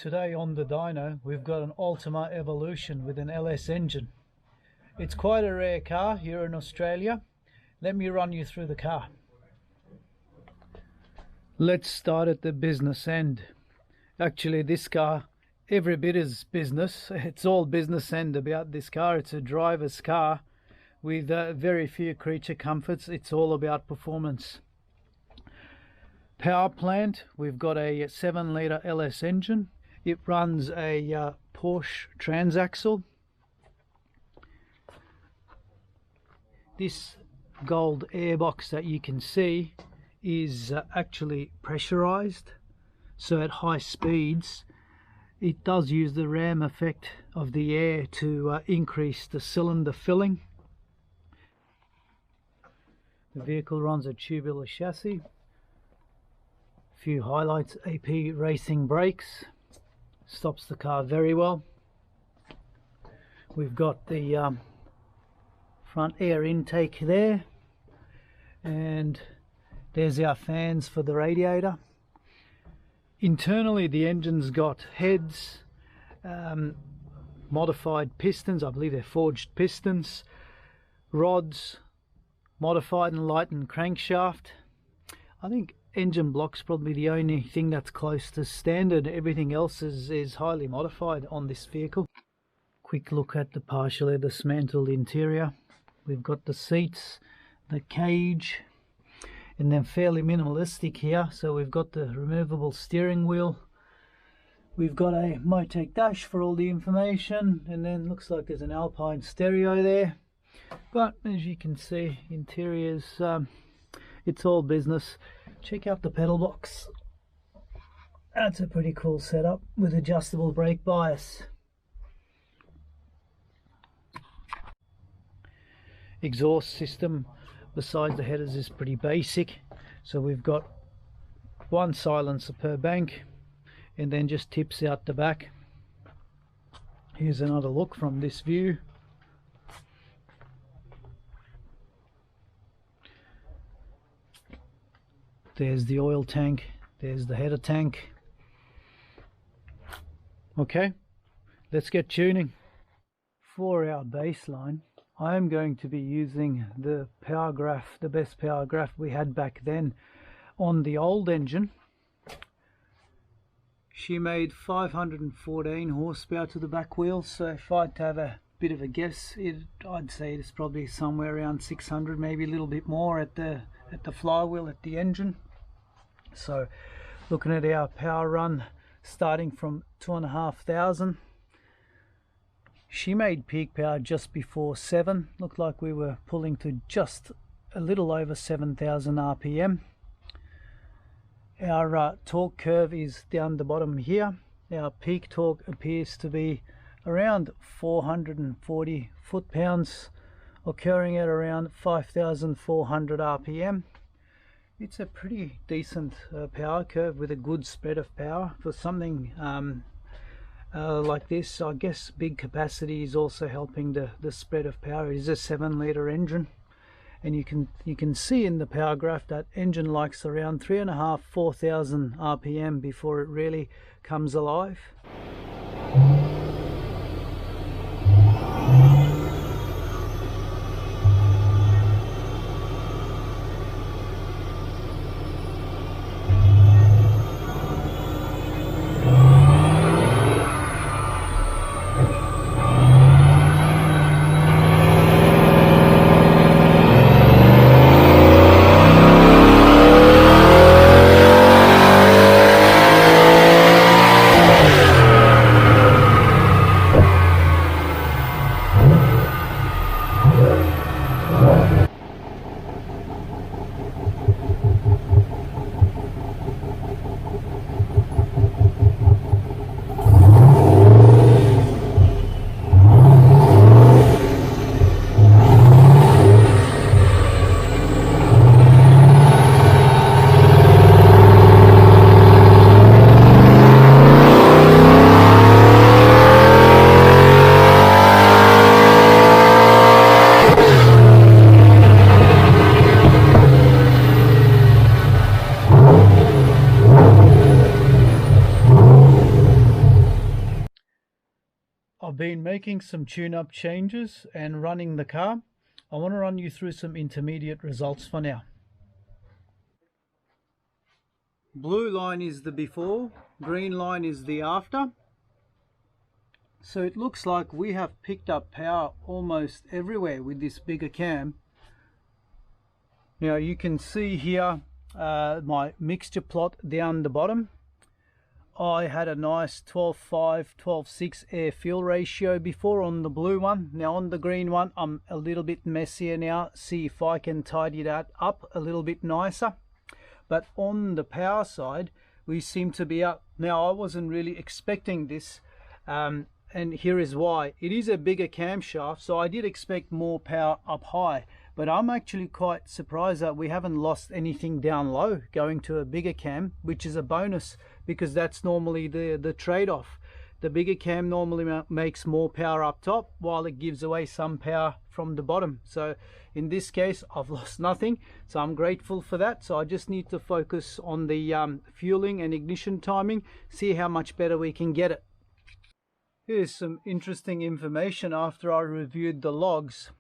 Today on the dyno we've got an Ultima Evolution with an LS engine. It's quite a rare car here in Australia. Let me run you through the car. Let's start at the business end. Actually this car, every bit is business. It's all business end about this car. It's a driver's car with very few creature comforts. It's all about performance. Power plant, we've got a 7-litre LS engine. It runs a Porsche transaxle. This gold airbox that you can see is actually pressurized, so at high speeds it does use the ram effect of the air to increase the cylinder filling. The vehicle runs a tubular chassis. Few highlights: AP racing brakes, stops the car very well. We've got the front air intake there, and there's our fans for the radiator. Internally the engine's got heads, modified pistons, I believe they're forged pistons, rods, modified and lightened crankshaft. I think engine block's probably the only thing that's close to standard. Everything else is highly modified on this vehicle. Quick look at the partially dismantled interior. We've got the seats, the cage, and then fairly minimalistic here. So we've got the removable steering wheel. We've got a Motec dash for all the information, and then looks like there's an Alpine stereo there. But as you can see, interiors, it's all business. Check out the pedal box. That's a pretty cool setup with adjustable brake bias. Exhaust system besides the headers is pretty basic. So we've got one silencer per bank, and then just tips out the back. Here's another look from this view. There's the oil tank, there's the header tank. Okay, let's get tuning. For our baseline, I am going to be using the power graph, the best power graph we had back then on the old engine. She made 514 horsepower to the back wheel, so if I had to have a bit of a guess, I'd say it's probably somewhere around 600, maybe a little bit more at the flywheel, at the engine. So looking at our power run starting from 2,500, she made peak power just before 7. Looked like we were pulling to just a little over 7,000 RPM. Our torque curve is down the bottom here. Our peak torque appears to be around 440 foot-pounds, occurring at around 5,400 RPM. It's a pretty decent power curve with a good spread of power for something like this. I guess big capacity is also helping the spread of power. It is a 7-litre engine, and you can see in the power graph that engine likes around 3,500–4,000 RPM before it really comes alive. I've been making some tune-up changes and running the car. I want to run you through some intermediate results for now. Blue line is the before, green line is the after. So it looks like we have picked up power almost everywhere with this bigger cam. Now you can see here my mixture plot down the bottom. I had a nice 12.5, 12.6 air fuel ratio before on the blue one. Now on the green one, I'm a little bit messier now. See if I can tidy that up a little bit nicer. But on the power side, we seem to be up. Now I wasn't really expecting this, and here is why. It is a bigger camshaft, so I did expect more power up high. But I'm actually quite surprised that we haven't lost anything down low going to a bigger cam, which is a bonus because that's normally the trade-off. The bigger cam normally makes more power up top while it gives away some power from the bottom. So in this case, I've lost nothing, so I'm grateful for that. So I just need to focus on the fueling and ignition timing, see how much better we can get it. Here's some interesting information after I reviewed the logs.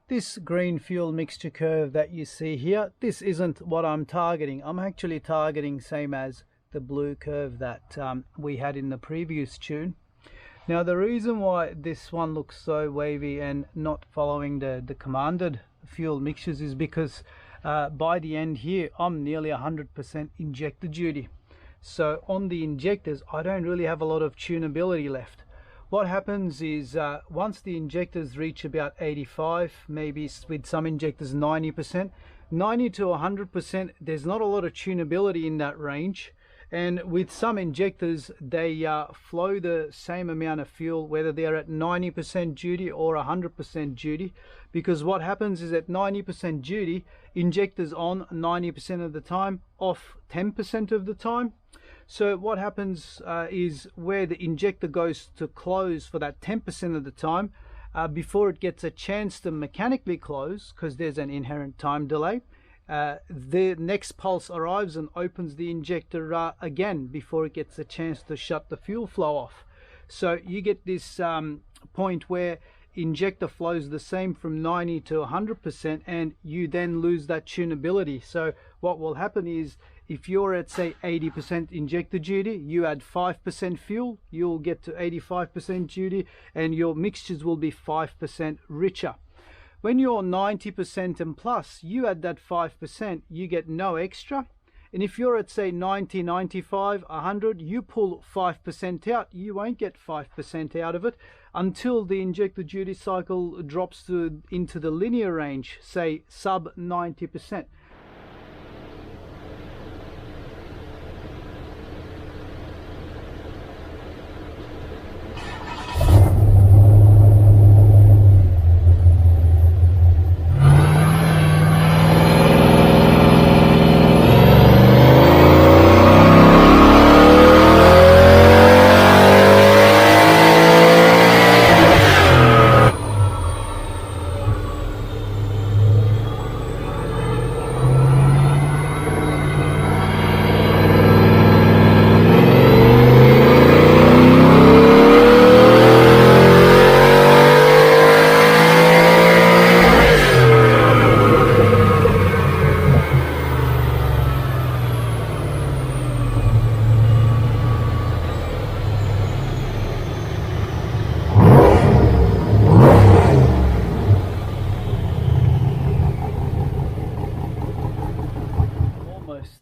This green fuel mixture curve that you see here, this isn't what I'm targeting. I'm actually targeting same as the blue curve that we had in the previous tune. Now the reason why this one looks so wavy and not following the commanded fuel mixtures is because by the end here I'm nearly 100% injector duty. So on the injectors I don't really have a lot of tunability left. What happens is once the injectors reach about 85, maybe with some injectors 90%, 90 to 100%, there's not a lot of tunability in that range. And with some injectors, they flow the same amount of fuel, whether they're at 90% duty or 100% duty. Because what happens is at 90% duty, injectors on 90% of the time, off 10% of the time. So what happens is where the injector goes to close for that 10% of the time, before it gets a chance to mechanically close, because there's an inherent time delay, the next pulse arrives and opens the injector again before it gets a chance to shut the fuel flow off. So you get this point where injector flows the same from 90 to 100%, and you then lose that tunability. So what will happen is if you're at say 80% injector duty, you add 5% fuel, you'll get to 85% duty and your mixtures will be 5% richer. When you're 90% and plus, you add that 5%, you get no extra. And if you're at say 90, 95, 100, you pull 5% out, you won't get 5% out of it until the injector duty cycle drops into the linear range, say sub 90%.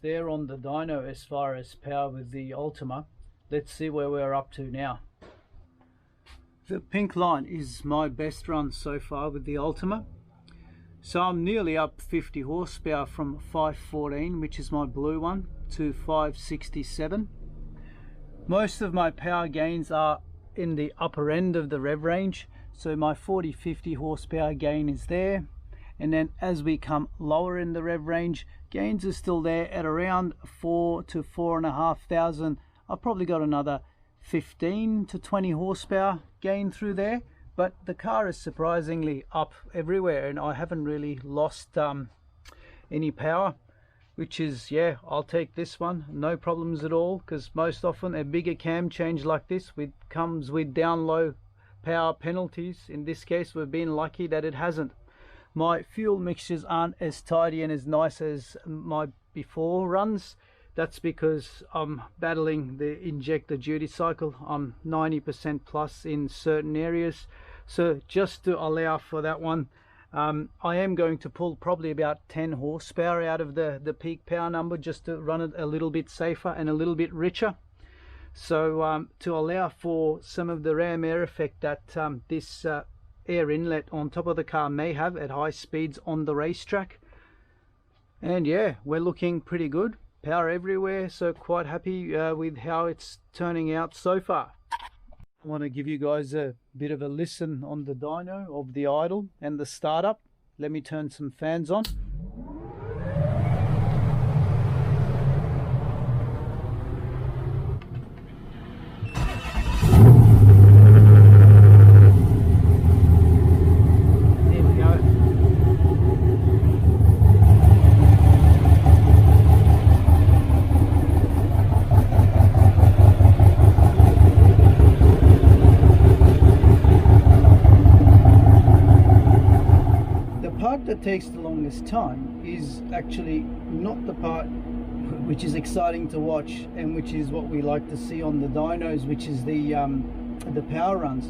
There on the dyno as far as power with the Ultima. Let's see where we're up to now. The pink line is my best run so far with the Ultima. So I'm nearly up 50 horsepower from 514, which is my blue one, to 567. Most of my power gains are in the upper end of the rev range. So my 40-50 horsepower gain is there. And then as we come lower in the rev range, gains are still there at around 4 to 4,500. I've probably got another 15 to 20 horsepower gain through there, but the car is surprisingly up everywhere and I haven't really lost any power, which is, yeah, I'll take this one, no problems at all, because most often a bigger cam change like this comes with down low power penalties. In this case, we've been lucky that it hasn't. My fuel mixtures aren't as tidy and as nice as my before runs. That's because I'm battling the injector duty cycle. I'm 90% plus in certain areas. So just to allow for that one, I am going to pull probably about 10 horsepower out of the peak power number, just to run it a little bit safer and a little bit richer. So to allow for some of the ram air effect that this air inlet on top of the car may have at high speeds on the racetrack. And yeah, we're looking pretty good. Power everywhere, so quite happy with how it's turning out so far. I want to give you guys a bit of a listen on the dyno of the idle and the startup. Let me turn some fans on. There we go. That takes the longest time is actually not the part which is exciting to watch and which is what we like to see on the dynos, which is the power runs.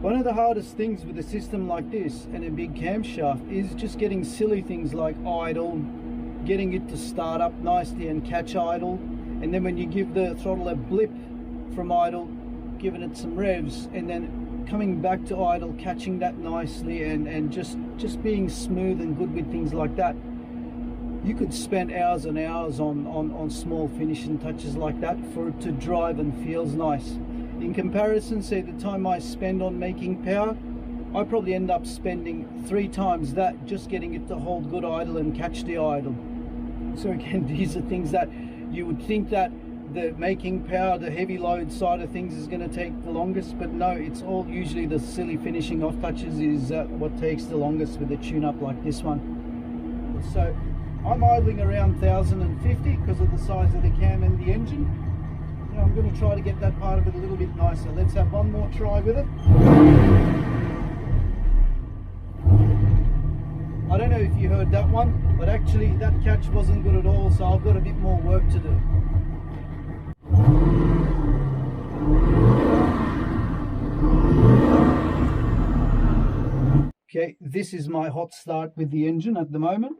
One of the hardest things with a system like this and a big camshaft is just getting silly things like idle, getting it to start up nicely and catch idle, and then when you give the throttle a blip from idle, giving it some revs, and then coming back to idle, catching that nicely, and just being smooth and good with things like that. You could spend hours and hours on small finishing touches like that for it to drive and feels nice. In comparison, say the time I spend on making power, I probably end up spending 3 times that just getting it to hold good idle and catch the idle. So again, these are things that you would think that the making power, the heavy load side of things is going to take the longest, but no, it's all usually the silly finishing off touches is what takes the longest with a tune-up like this one. So I'm idling around 1050 because of the size of the cam and the engine. Now I'm going to try to get that part of it a little bit nicer. Let's have one more try with it. I don't know if you heard that one, but actually that catch wasn't good at all, so I've got a bit more work to do. Okay, this is my hot start with the engine at the moment.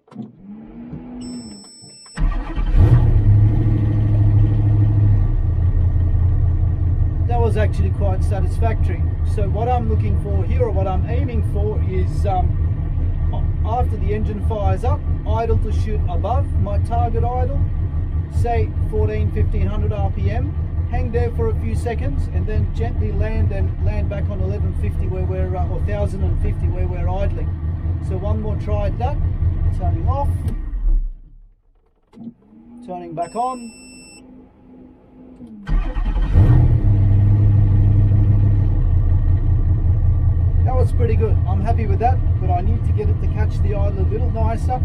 That was actually quite satisfactory. So what I'm looking for here, or what I'm aiming for, is after the engine fires up, idle to shoot above my target idle, say 1500 RPM, hang there for a few seconds and then gently land back on 1150 where we're, or 1050 where we're idling. So one more try at that, turning off, turning back on. That was pretty good. I'm happy with that, but I need to get it to catch the idle a little nicer,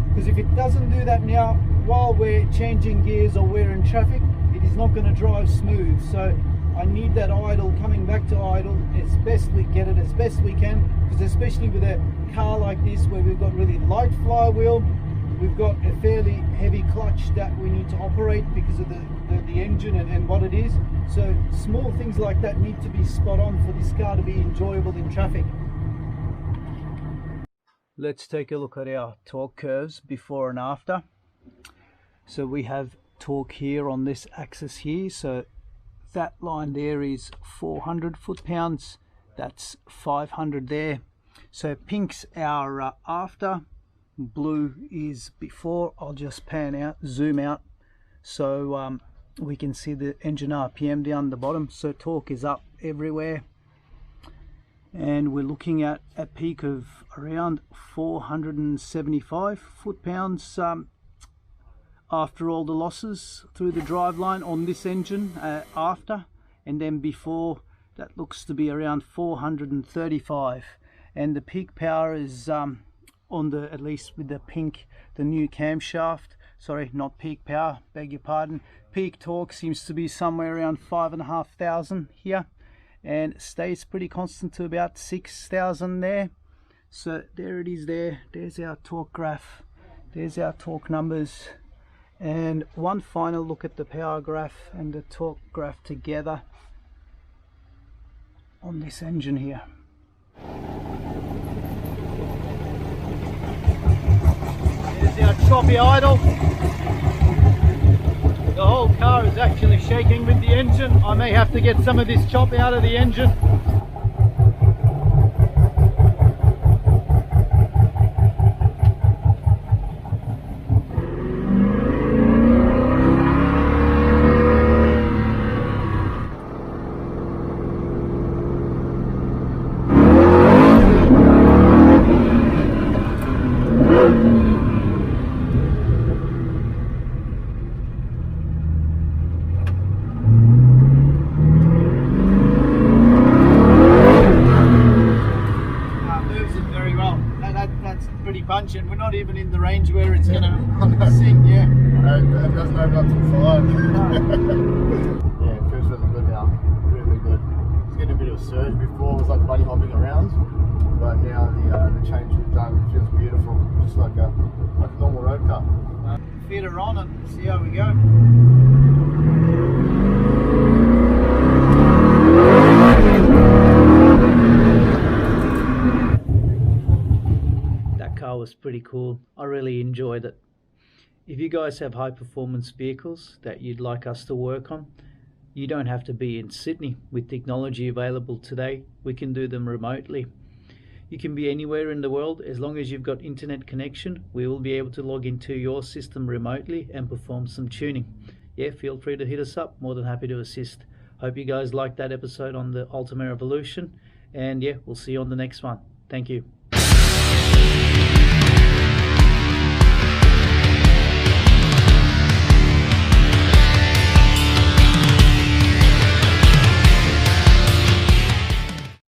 because if it doesn't do that now while we're changing gears or we're in traffic, it is not going to drive smooth. So I need that idle coming back to idle as best we get it, as best we can, because especially with a car like this where we've got really light flywheel, we've got a fairly heavy clutch that we need to operate because of the engine and what it is. So small things like that need to be spot on for this car to be enjoyable in traffic. Let's take a look at our torque curves before and after. So we have torque here on this axis here, so that line there is 400 foot-pounds, that's 500 there. So pink's our after, blue is before. I'll just pan out, zoom out, so we can see the engine RPM down the bottom. So torque is up everywhere, and we're looking at a peak of around 475 foot-pounds after all the losses through the driveline on this engine after, and then before that looks to be around 435, and the peak power is on the, at least with the pink, the new camshaft, sorry, not peak power, beg your pardon, peak torque seems to be somewhere around 5,500 here, and it stays pretty constant to about 6,000 there. So there it is there. There's our torque graph. There's our torque numbers. And one final look at the power graph and the torque graph together on this engine here. There's our choppy idle. The whole car is actually shaking with the engine. I may have to get some of this chop out of the engine. And we're not even in the range where it's going to sing, yeah. It doesn't open up to 5. Yeah, it feels really good now. Really good. It's getting a bit of a surge before, it was like bunny hopping around. But now the change we've done feels beautiful. Just like a normal road car. Feed her on and see how we go. Was pretty cool. I really enjoyed it. If you guys have high performance vehicles that you'd like us to work on, you don't have to be in Sydney. With technology available today, we can do them remotely. You can be anywhere in the world. As long as you've got internet connection, we will be able to log into your system remotely and perform some tuning. Yeah, feel free to hit us up. More than happy to assist. Hope you guys liked that episode on the Ultima Evolution, and yeah, we'll see you on the next one. Thank you.